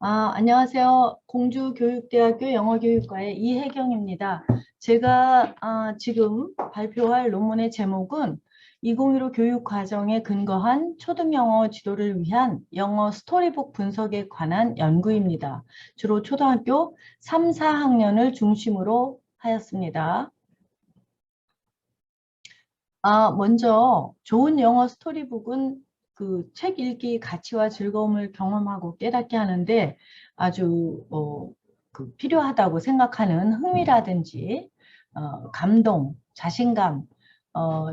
안녕하세요. 공주교육대학교 영어교육과의 이혜경입니다. 제가 지금 발표할 논문의 제목은 2015 교육과정에 근거한 초등영어 지도를 위한 영어 스토리북 분석에 관한 연구입니다. 주로 초등학교 3, 4학년을 중심으로 하였습니다. 먼저 좋은 영어 스토리북은 그 책 읽기 가치와 즐거움을 경험하고 깨닫게 하는데 아주 필요하다고 생각하는 흥미라든지 감동, 자신감,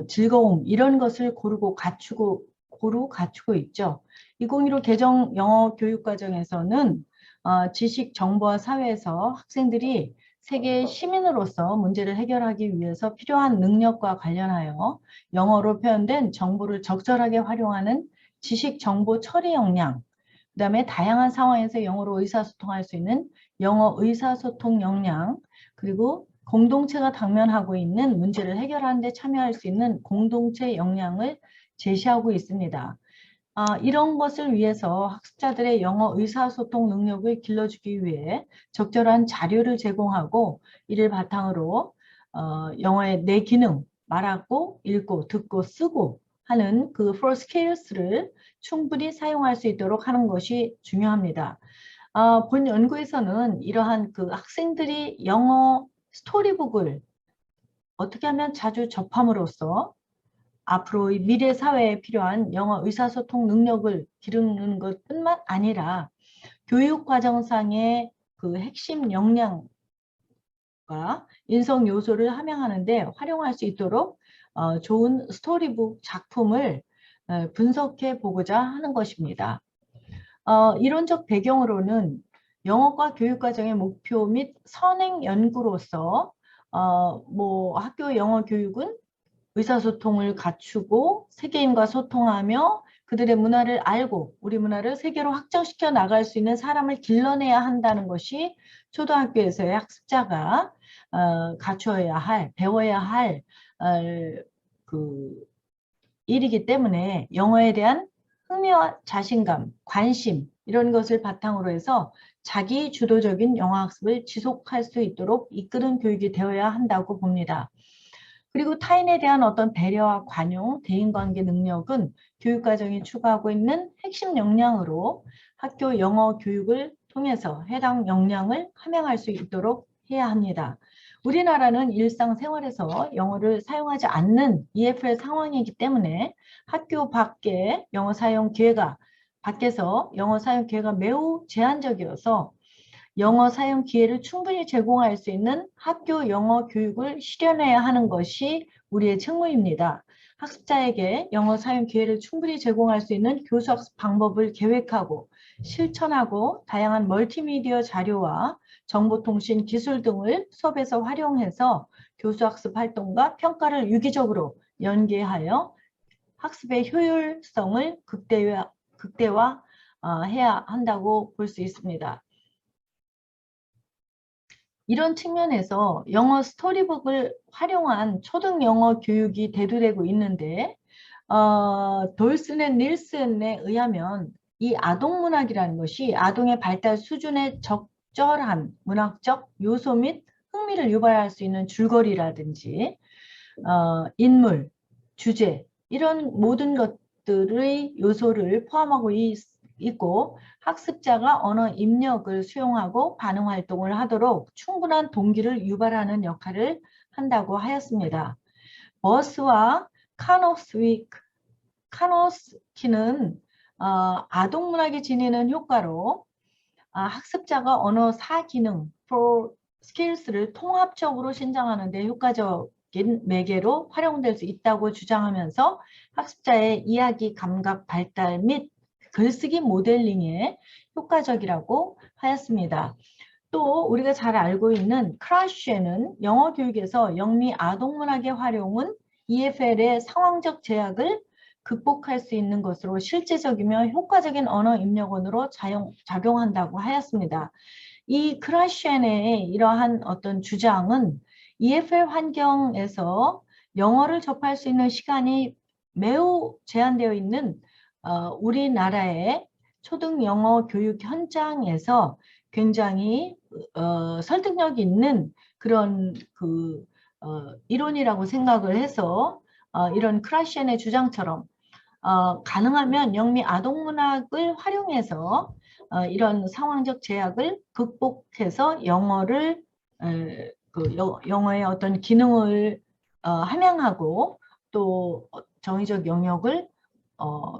즐거움 이런 것을 고루 갖추고 있죠. 2015 개정 영어 교육 과정에서는 지식, 정보화 사회에서 학생들이 세계 시민으로서 문제를 해결하기 위해서 필요한 능력과 관련하여 영어로 표현된 정보를 적절하게 활용하는 지식 정보 처리 역량, 그 다음에 다양한 상황에서 영어로 의사소통할 수 있는 영어 의사소통 역량, 그리고 공동체가 당면하고 있는 문제를 해결하는 데 참여할 수 있는 공동체 역량을 제시하고 있습니다. 이런 것을 위해서 학습자들의 영어 의사소통 능력을 길러주기 위해 적절한 자료를 제공하고 이를 바탕으로 영어의 네 기능, 말하고, 읽고, 듣고, 쓰고 하는 그 four skills를 충분히 사용할 수 있도록 하는 것이 중요합니다. 본 연구에서는 이러한 그 학생들이 영어 스토리북을 어떻게 하면 자주 접함으로써 앞으로의 미래 사회에 필요한 영어 의사소통 능력을 기르는 것뿐만 아니라 교육 과정상의 그 핵심 역량과 인성 요소를 함양하는 데 활용할 수 있도록 좋은 스토리북 작품을 분석해 보고자 하는 것입니다. 이론적 배경으로는 영어과 교육과정의 목표 및 선행 연구로서 학교 영어 교육은 의사소통을 갖추고 세계인과 소통하며 그들의 문화를 알고 우리 문화를 세계로 확장시켜 나갈 수 있는 사람을 길러내야 한다는 것이 초등학교에서의 학습자가 갖추어야 할, 배워야 할 그 일이기 때문에 영어에 대한 흥미와 자신감, 관심 이런 것을 바탕으로 해서 자기 주도적인 영어 학습을 지속할 수 있도록 이끄는 교육이 되어야 한다고 봅니다. 그리고 타인에 대한 어떤 배려와 관용, 대인관계 능력은 교육과정이 추구하고 있는 핵심 역량으로 학교 영어 교육을 통해서 해당 역량을 함양할 수 있도록 해야 합니다. 우리나라는 일상생활에서 영어를 사용하지 않는 EFL 상황이기 때문에 학교 밖에 영어 사용 기회가 밖에서 영어 사용 기회가 매우 제한적이어서 영어 사용 기회를 충분히 제공할 수 있는 학교 영어 교육을 실현해야 하는 것이 우리의 책무입니다. 학습자에게 영어 사용 기회를 충분히 제공할 수 있는 교수학습 방법을 계획하고 실천하고 다양한 멀티미디어 자료와 정보통신 기술 등을 수업에서 활용해서 교수학습 활동과 평가를 유기적으로 연계하여 학습의 효율성을 극대화 해야 한다고 볼 수 있습니다. 이런 측면에서 영어 스토리북을 활용한 초등 영어 교육이 대두되고 있는데 돌슨앤 닐슨에 의하면 이 아동문학이라는 것이 아동의 발달 수준에 적절한 문학적 요소 및 흥미를 유발할 수 있는 줄거리라든지 인물, 주제 이런 모든 것들의 요소를 포함하고 있고 학습자가 언어 입력을 수용하고 반응 활동을 하도록 충분한 동기를 유발하는 역할을 한다고 하였습니다. 버스와 카노스키는 아동문학이 지니는 효과로 학습자가 언어 4기능, 4 skills를 통합적으로 신장하는 데 효과적인 매개로 활용될 수 있다고 주장하면서 학습자의 이야기 감각 발달 및 글쓰기 모델링에 효과적이라고 하였습니다. 또 우리가 잘 알고 있는 크라쉬에는 영어 교육에서 영미 아동문학의 활용은 EFL의 상황적 제약을 극복할 수 있는 것으로 실제적이며 효과적인 언어 입력원으로 작용한다고 하였습니다. 이 크라쉬엔의 이러한 어떤 주장은 EFL 환경에서 영어를 접할 수 있는 시간이 매우 제한되어 있는 우리나라의 초등 영어 교육 현장에서 굉장히 설득력 있는 그런 이론이라고 생각을 해서 이런 크라시엔의 주장처럼 가능하면 영미 아동문학을 활용해서 이런 상황적 제약을 극복해서 영어를 영어의 어떤 기능을 함양하고 또 정의적 영역을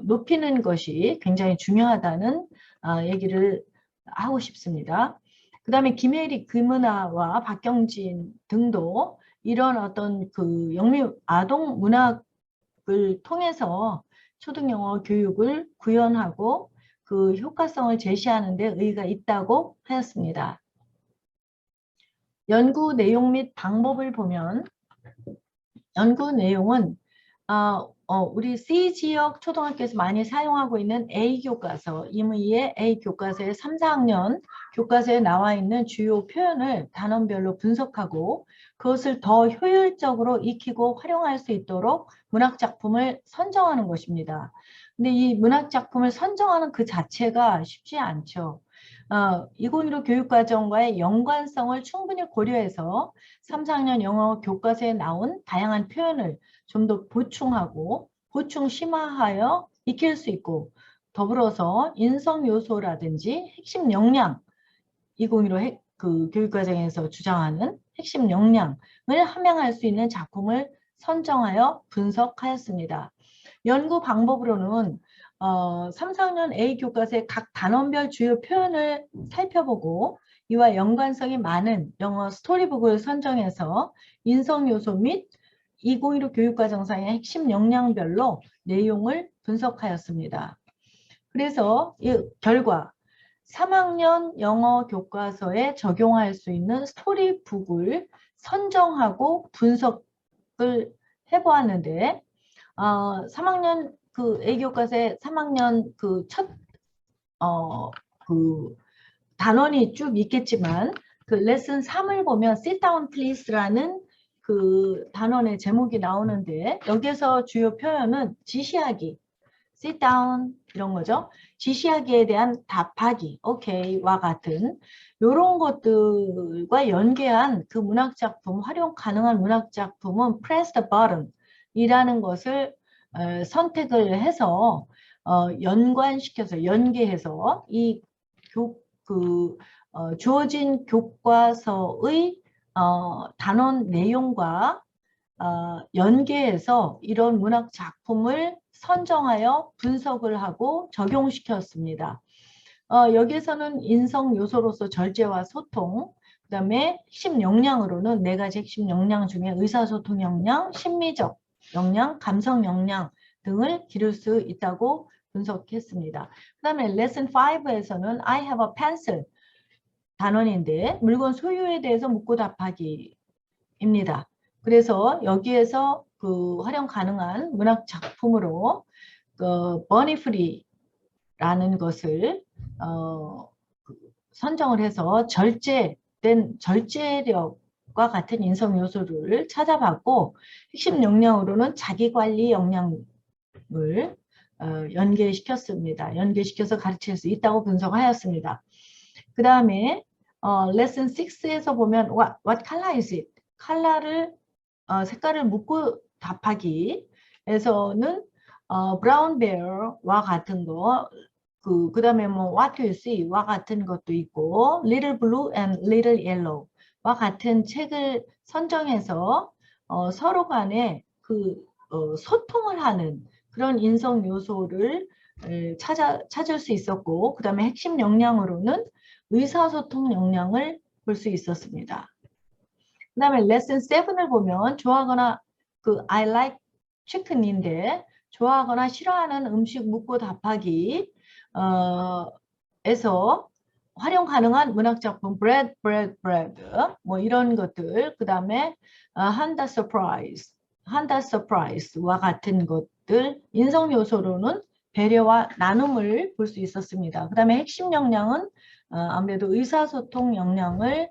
높이는 것이 굉장히 중요하다는 얘기를 하고 싶습니다. 그 다음에 김혜리, 김은아와 박경진 등도 이런 어떤 영미 아동 문학을 통해서 초등영어 교육을 구현하고 그 효과성을 제시하는 데 의의가 있다고 하였습니다. 연구 내용 및 방법을 보면 연구 내용은 우리 C 지역 초등학교에서 많이 사용하고 있는 A 교과서, 임의의 A 교과서의 3, 4학년 교과서에 나와 있는 주요 표현을 단원별로 분석하고 그것을 더 효율적으로 익히고 활용할 수 있도록 문학작품을 선정하는 것입니다. 근데 이 문학작품을 선정하는 그 자체가 쉽지 않죠. 2015 교육과정과의 연관성을 충분히 고려해서 3, 4학년 영어 교과서에 나온 다양한 표현을 좀 더 보충하고 보충 심화하여 익힐 수 있고 더불어서 인성 요소라든지 핵심 역량 2015 교육과정에서 주장하는 핵심 역량을 함양할 수 있는 작품을 선정하여 분석하였습니다. 연구 방법으로는 3, 4학년 A 교과서의 각 단원별 주요 표현을 살펴보고 이와 연관성이 많은 영어 스토리북을 선정해서 인성 요소 및 2015 교육과정상의 핵심 역량별로 내용을 분석하였습니다. 그래서 이 결과 3학년 영어 교과서에 적용할 수 있는 스토리북을 선정하고 분석을 해보았는데 3학년 A 교과서에 3학년 단원이 쭉 있겠지만 레슨 3을 보면 sit down please라는 단원의 제목이 나오는데 여기에서 주요 표현은 지시하기, sit down 이런 거죠. 지시하기에 대한 답하기, okay와 같은 이런 것들과 연계한 그 문학작품, 활용 가능한 문학작품은 press the button 이라는 것을 선택을 해서 연관시켜서 연계해서 이 주어진 교과서의 단원 내용과 연계해서 이런 문학 작품을 선정하여 분석을 하고 적용시켰습니다. 여기에서는 인성 요소로서 절제와 소통, 그 다음에 핵심 역량으로는 4가지 핵심 역량 중에 의사소통 역량, 심리적 역량, 감성 역량 등을 기를 수 있다고 분석했습니다. 그 다음에 레슨 5에서는 I have a pencil 단원인데 물건 소유에 대해서 묻고 답하기입니다. 그래서 여기에서 활용 가능한 문학 작품으로 버니프리라는 것을 선정을 해서 절제된 절제력과 같은 인성 요소를 찾아봤고 핵심 역량으로는 자기관리 역량을 연계시켰습니다. 연계시켜서 가르칠 수 있다고 분석하였습니다. 그 다음에 레슨 6에서 보면 what color is it? 컬러를 색깔을 묻고 답하기에서는 brown bear와 같은 거 그 다음에 what do you see? 와 같은 것도 있고 little blue and little yellow 와 같은 책을 선정해서 서로 간에 소통을 하는 그런 인성 요소를 찾을 수 있었고 그 다음에 핵심 역량으로는 의사소통 역량을 볼 수 있었습니다. 그 다음에 레슨 7을 보면 좋아하거나 I like chicken인데 좋아하거나 싫어하는 음식 묻고 답하기 에서 활용 가능한 문학작품 bread 뭐 이런 것들 그 다음에 한다 surprise와 같은 것들 인성 요소로는 배려와 나눔을 볼 수 있었습니다. 그 다음에 핵심 역량은 아무래도 의사소통 역량을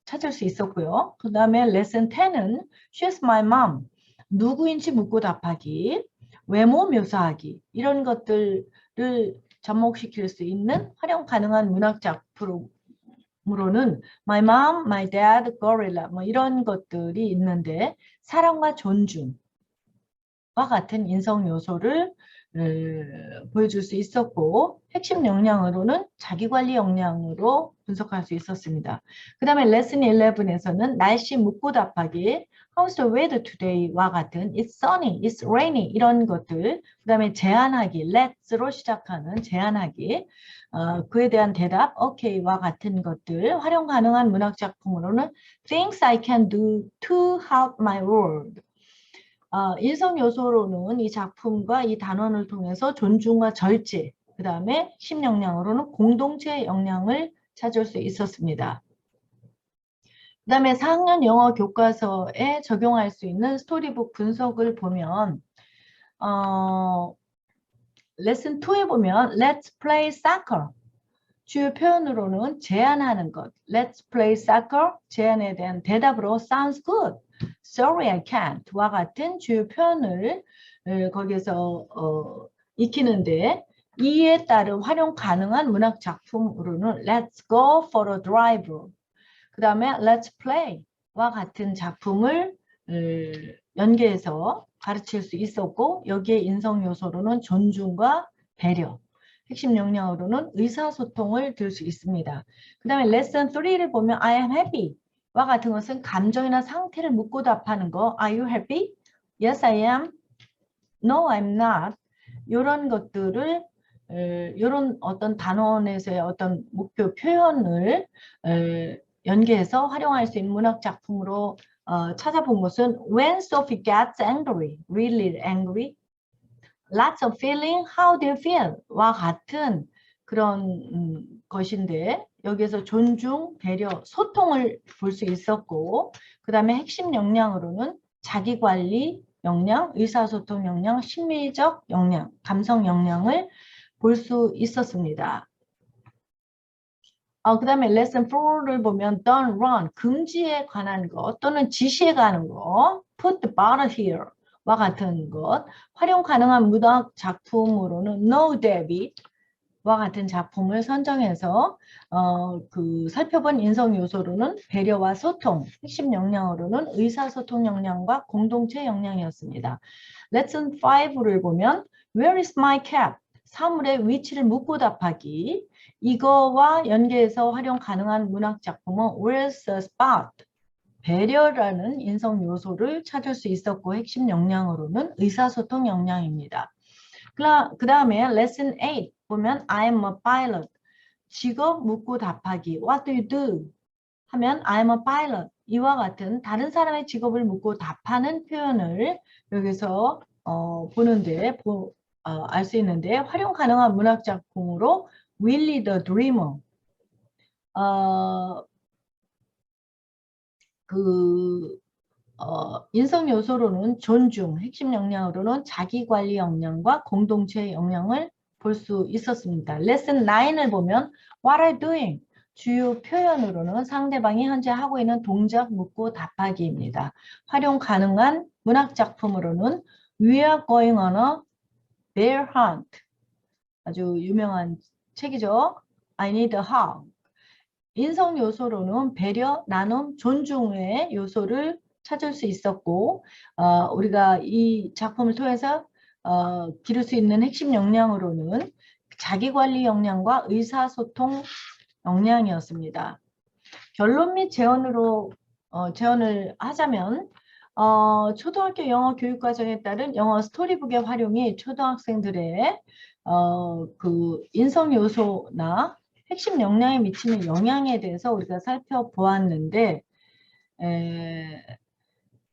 찾을 수 있었고요. 그 다음에 레슨 10은 She's my mom. 누구인지 묻고 답하기, 외모 묘사하기 이런 것들을 접목시킬 수 있는 활용 가능한 문학 작품으로는 My Mom, My Dad, Gorilla 뭐 이런 것들이 있는데 사랑과 존중과 같은 인성 요소를 보여줄 수 있었고 핵심 역량으로는 자기관리 역량으로 분석할 수 있었습니다. 그 다음에 레슨 11에서는 날씨 묻고 답하기 How's the weather today?와 같은 It's sunny, It's rainy 이런 것들 그 다음에 제안하기 Let's로 시작하는 제안하기 그에 대한 대답 OK와 같은 것들 활용 가능한 문학 작품으로는 Things I can do to help my world 인성 요소로는 이 작품과 이 단원을 통해서 존중과 절제, 그 다음에 핵심 역량으로는 공동체 역량을 찾을 수 있었습니다. 그 다음에 4학년 영어 교과서에 적용할 수 있는 스토리북 분석을 보면 레슨 2에 보면 Let's play soccer 주요 표현으로는 제안하는 것 Let's play soccer 제안에 대한 대답으로 Sounds good Sorry I can't와 같은 주요 표현을 거기에서 익히는데 이에 따른 활용 가능한 문학 작품으로는 Let's go for a drive 그 다음에 Let's play와 같은 작품을 연계해서 가르칠 수 있었고 여기에 인성 요소로는 존중과 배려 핵심 역량으로는 의사소통을 들 수 있습니다. 그 다음에 레슨 3를 보면 I am happy 와 같은 것은 감정이나 상태를 묻고 답하는 거 Are you happy? Yes, I am. No, I'm not. 이런 것들을 이런 어떤 단원에서의 어떤 목표 표현을 연계해서 활용할 수 있는 문학 작품으로 찾아본 것은 When Sophie gets angry, really angry, lots of feeling, how do you feel? 와 같은 그런 것인데 여기에서 존중, 배려, 소통을 볼 수 있었고 그 다음에 핵심 역량으로는 자기관리 역량, 의사소통 역량, 심리적 역량, 감성 역량을 볼 수 있었습니다. 그 다음에 레슨 4를 보면 don't run, 금지에 관한 것 또는 지시에 관한 것 put the bottle here 와 같은 것 활용 가능한 문학 작품으로는 No David 와 같은 작품을 선정해서 살펴본 인성 요소로는 배려와 소통, 핵심 역량으로는 의사소통 역량과 공동체 역량이었습니다. 레슨 5를 보면 Where is my cat? 사물의 위치를 묻고 답하기 이거와 연계해서 활용 가능한 문학 작품은 Where's the spot? 배려라는 인성 요소를 찾을 수 있었고 핵심 역량으로는 의사소통 역량입니다. 그 다음에 레슨 8 보면 I'm a pilot 직업 묻고 답하기 What do you do? 하면 I'm a pilot 이와 같은 다른 사람의 직업을 묻고 답하는 표현을 여기서 보는데 알 수 있는데 활용 가능한 문학 작품으로 Willie the Dreamer 인성 요소로는 존중, 핵심 역량으로는 자기관리 역량과 공동체 역량을 볼 수 있었습니다. 레슨 9을 보면 What are you doing? 주요 표현으로는 상대방이 현재 하고 있는 동작 묻고 답하기입니다. 활용 가능한 문학 작품으로는 We are going on a bear hunt 아주 유명한 책이죠. I need a hug. 인성 요소로는 배려, 나눔, 존중의 요소를 찾을 수 있었고 우리가 이 작품을 통해서 기를 수 있는 핵심 역량으로는 자기관리 역량과 의사소통 역량이었습니다. 결론 및 제언을 하자면 초등학교 영어 교육과정에 따른 영어 스토리북의 활용이 초등학생들의 그 인성 요소나 핵심 역량에 미치는 영향에 대해서 우리가 살펴보았는데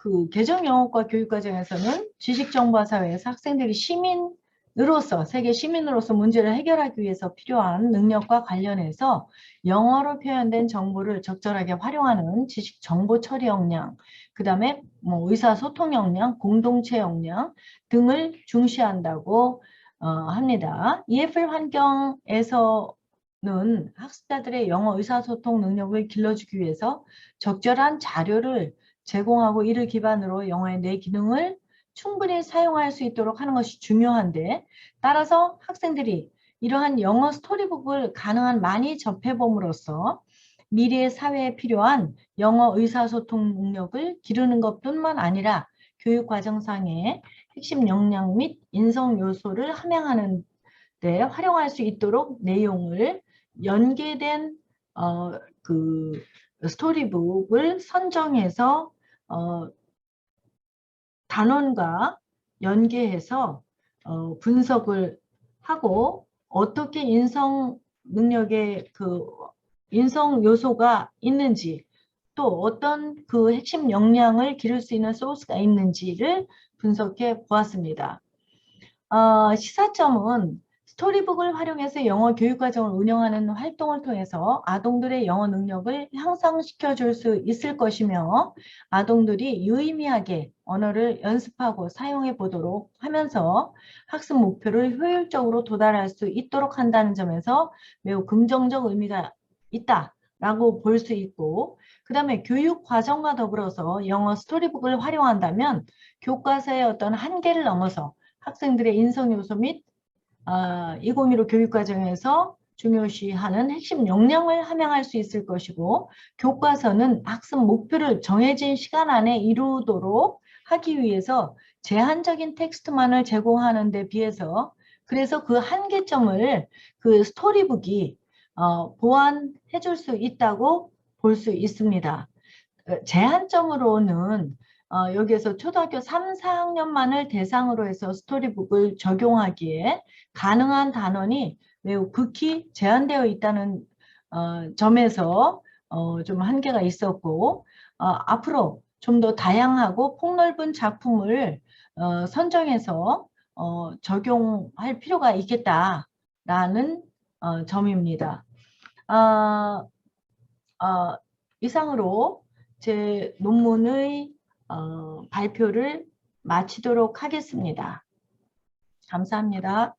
그 개정영어과 교육과정에서는 지식정보화 사회에서 학생들이 시민으로서 세계 시민으로서 문제를 해결하기 위해서 필요한 능력과 관련해서 영어로 표현된 정보를 적절하게 활용하는 지식정보 처리 역량 그 다음에 뭐 의사소통 역량, 공동체 역량 등을 중시한다고 합니다. EFL 환경에서 는 학습자들의 영어 의사소통 능력을 길러주기 위해서 적절한 자료를 제공하고 이를 기반으로 영어의 내 기능을 충분히 사용할 수 있도록 하는 것이 중요한데 따라서 학생들이 이러한 영어 스토리북을 가능한 많이 접해봄으로써 미래의 사회에 필요한 영어 의사소통 능력을 기르는 것뿐만 아니라 교육과정상의 핵심 역량 및 인성 요소를 함양하는 데 활용할 수 있도록 내용을 연계된 그 스토리북을 선정해서 단원과 연계해서 분석을 하고 어떻게 인성 능력의 인성 요소가 있는지 또 어떤 그 핵심 역량을 기를 수 있는 소스가 있는지를 분석해 보았습니다. 시사점은 스토리북을 활용해서 영어 교육과정을 운영하는 활동을 통해서 아동들의 영어 능력을 향상시켜 줄 수 있을 것이며 아동들이 유의미하게 언어를 연습하고 사용해 보도록 하면서 학습 목표를 효율적으로 도달할 수 있도록 한다는 점에서 매우 긍정적 의미가 있다라고 볼 수 있고, 그 다음에 교육과정과 더불어서 영어 스토리북을 활용한다면 교과서의 어떤 한계를 넘어서 학생들의 인성 요소 및 2015 교육과정에서 중요시하는 핵심 역량을 함양할 수 있을 것이고, 교과서는 학습 목표를 정해진 시간 안에 이루도록 하기 위해서 제한적인 텍스트만을 제공하는 데 비해서 그래서 그 한계점을 그 스토리북이 보완해 줄 수 있다고 볼 수 있습니다. 제한점으로는 여기에서 초등학교 3, 4학년만을 대상으로 해서 스토리북을 적용하기에 가능한 단원이 매우 극히 제한되어 있다는 점에서 좀 한계가 있었고, 앞으로 좀 더 다양하고 폭넓은 작품을 선정해서 적용할 필요가 있겠다라는 점입니다. 이상으로 제 논문의 발표를 마치도록 하겠습니다. 감사합니다.